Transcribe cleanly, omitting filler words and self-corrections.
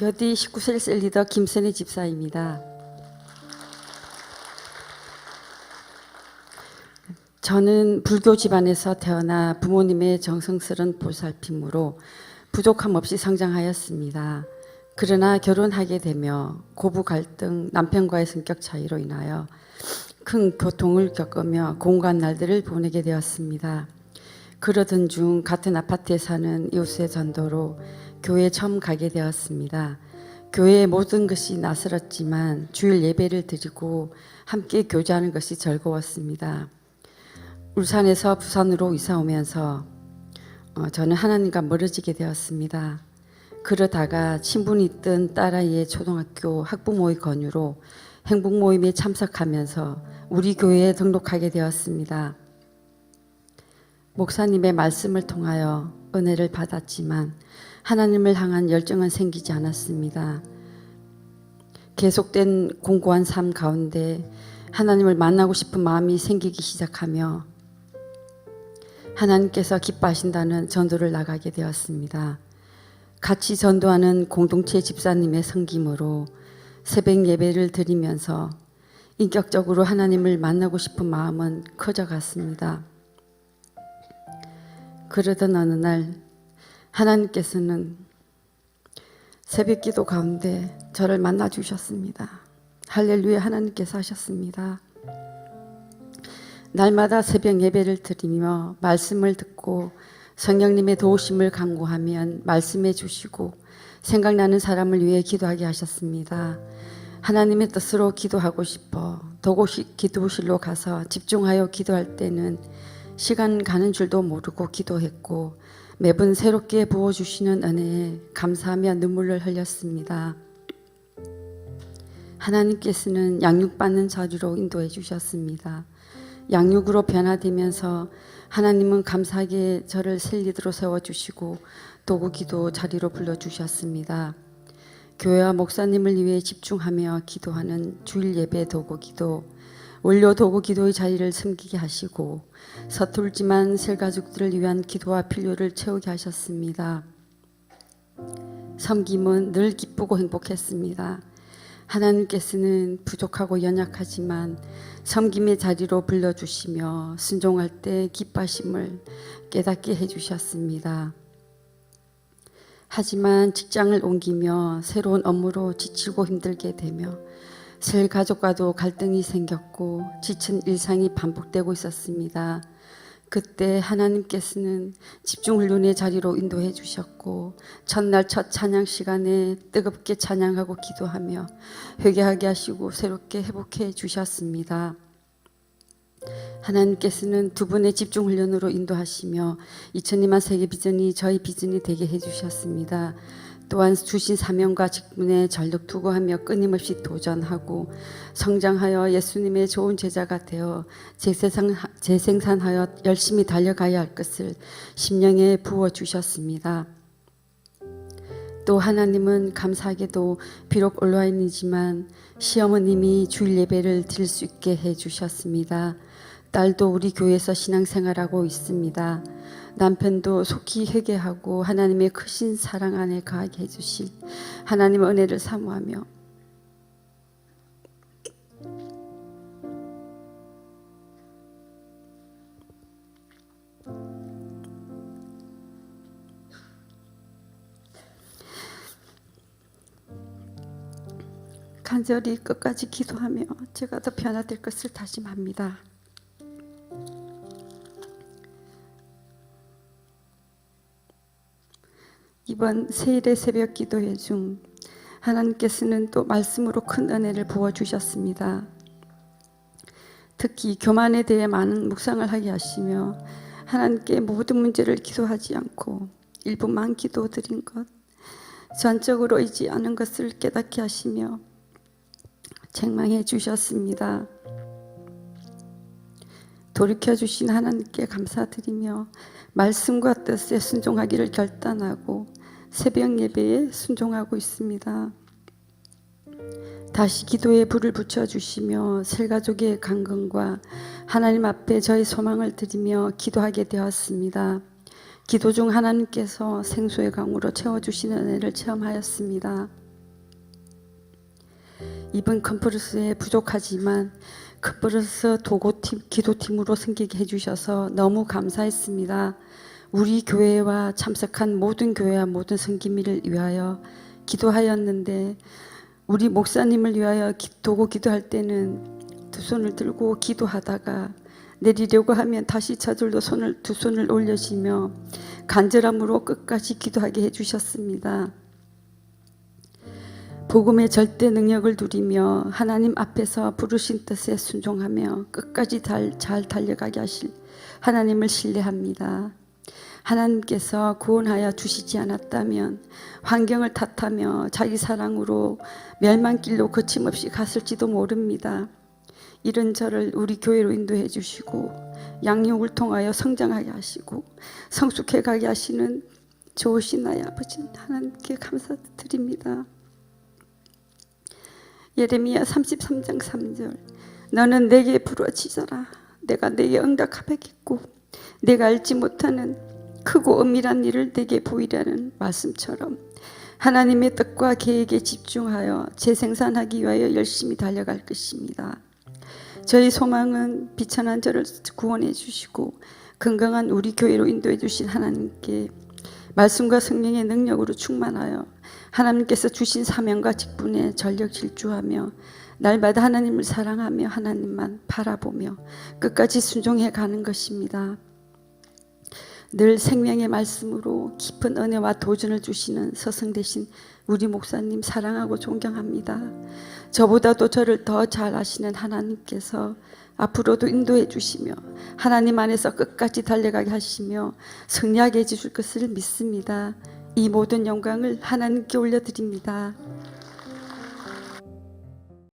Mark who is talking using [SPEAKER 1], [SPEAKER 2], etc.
[SPEAKER 1] 여디 19세 셀리더 김선희 집사입니다. 저는 불교 집안에서 태어나 부모님의 정성스런 보살핌으로 부족함 없이 성장하였습니다. 그러나 결혼하게 되며 고부 갈등, 남편과의 성격 차이로 인하여 큰 고통을 겪으며 공고한 날들을 보내게 되었습니다. 그러던 중 같은 아파트에 사는 이웃의 전도로 교회에 처음 가게 되었습니다. 교회의 모든 것이 낯설었지만 주일 예배를 드리고 함께 교제하는 것이 즐거웠습니다. 울산에서 부산으로 이사 오면서 저는 하나님과 멀어지게 되었습니다. 그러다가 친분이 있던 딸아이의 초등학교 학부모의 권유로 행복 모임에 참석하면서 우리 교회에 등록하게 되었습니다. 목사님의 말씀을 통하여 은혜를 받았지만 하나님을 향한 열정은 생기지 않았습니다. 계속된 공고한 삶 가운데 하나님을 만나고 싶은 마음이 생기기 시작하며 하나님께서 기뻐하신다는 전도를 나가게 되었습니다. 같이 전도하는 공동체 집사님의 섬김으로 새벽 예배를 드리면서 인격적으로 하나님을 만나고 싶은 마음은 커져갔습니다. 그러던 어느 날 하나님께서는 새벽 기도 가운데 저를 만나 주셨습니다. 할렐루야, 하나님께서 하셨습니다. 날마다 새벽 예배를 드리며 말씀을 듣고 성령님의 도우심을 간구하면 말씀해 주시고 생각나는 사람을 위해 기도하게 하셨습니다. 하나님의 뜻으로 기도하고 싶어 기도실로 가서 집중하여 기도할 때는 시간 가는 줄도 모르고 기도했고 매번 새롭게 부어주시는 은혜에 감사하며 눈물을 흘렸습니다. 하나님께서는 양육받는 자리로 인도해 주셨습니다. 양육으로 변화되면서 하나님은 감사하게 저를 셀리드로 세워주시고 도구기도 자리로 불러주셨습니다. 교회와 목사님을 위해 집중하며 기도하는 주일 예배 도구기도, 원료 도구기도의 자리를 섬기게 하시고 서툴지만 셀가족들을 위한 기도와 필요를 채우게 하셨습니다. 섬김은 늘 기쁘고 행복했습니다. 하나님께서는 부족하고 연약하지만 섬김의 자리로 불러주시며 순종할 때 기뻐하심을 깨닫게 해주셨습니다. 하지만 직장을 옮기며 새로운 업무로 지치고 힘들게 되며 셀 가족과도 갈등이 생겼고 지친 일상이 반복되고 있었습니다. 그때 하나님께서는 집중훈련의 자리로 인도해 주셨고 첫날 첫 찬양 시간에 뜨겁게 찬양하고 기도하며 회개하게 하시고 새롭게 회복해 주셨습니다. 하나님께서는 두 분의 집중훈련으로 인도하시며 2002만 세계 비전이 저희 비전이 되게 해주셨습니다. 또한 주신 사명과 직분에 전력 투구하며 끊임없이 도전하고 성장하여 예수님의 좋은 제자가 되어 재생산하여 열심히 달려가야 할 것을 심령에 부어주셨습니다. 또 하나님은 감사하게도 비록 온라인이지만 시어머님이 주일 예배를 드릴 수 있게 해주셨습니다. 딸도 우리 교회에서 신앙생활하고 있습니다. 남편도 속히 회개하고 하나님의 크신 사랑 안에 거하게 해주실 하나님의 은혜를 사모하며 간절히 끝까지 기도하며 제가 더 변화될 것을 다짐합니다. 이번 세일의 새벽 기도회 중 하나님께서는 또 말씀으로 큰 은혜를 부어주셨습니다. 특히 교만에 대해 많은 묵상을 하게 하시며 하나님께 모든 문제를 기도하지 않고 일부만 기도드린 것, 전적으로 의지 않은 것을 깨닫게 하시며 책망해 주셨습니다. 돌이켜주신 하나님께 감사드리며 말씀과 뜻에 순종하기를 결단하고 새벽 예배에 순종하고 있습니다. 다시 기도에 불을 붙여주시며 셀가족의 강건과 하나님 앞에 저의 소망을 드리며 기도하게 되었습니다. 기도 중 하나님께서 생수의 강으로 채워주시는 은혜를 체험하였습니다. 이번 컨퍼런스에 부족하지만 컨퍼런스 도고팀 기도팀으로 섬기게 해주셔서 너무 감사했습니다. 우리 교회와 참석한 모든 교회와 모든 섬김이를 위하여 기도하였는데 우리 목사님을 위하여 도고 기도할 때는 두 손을 들고 기도하다가 내리려고 하면 다시 저절로 두 손을 올려주며 간절함으로 끝까지 기도하게 해주셨습니다. 복음의 절대 능력을 누리며 하나님 앞에서 부르신 뜻에 순종하며 끝까지 잘 달려가게 하실 하나님을 신뢰합니다. 하나님께서 구원하여 주시지 않았다면 환경을 탓하며 자기 사랑으로 멸망길로 거침없이 갔을지도 모릅니다. 이런 저를 우리 교회로 인도해 주시고 양육을 통하여 성장하게 하시고 성숙해 가게 하시는 좋으신 나의 아버지 하나님께 감사드립니다. 예레미야 33장 3절 너는 내게 부르짖어라 내가 내게 응답하겠고 내가 알지 못하는 크고 엄밀한 일을 내게 보이라는 말씀처럼 하나님의 뜻과 계획에 집중하여 재생산하기 위하여 열심히 달려갈 것입니다. 저희 소망은 비천한 저를 구원해 주시고 건강한 우리 교회로 인도해 주신 하나님께 말씀과 성령의 능력으로 충만하여 하나님께서 주신 사명과 직분에 전력 질주하며 날마다 하나님을 사랑하며 하나님만 바라보며 끝까지 순종해 가는 것입니다. 늘 생명의 말씀으로 깊은 은혜와 도전을 주시는 서성 되신 우리 목사님 사랑하고 존경합니다. 저보다도 저를 더 잘 아시는 하나님께서 앞으로도 인도해 주시며 하나님 안에서 끝까지 달려가게 하시며 승리하게 해주실 것을 믿습니다. 이 모든 영광을 하나님께 올려드립니다.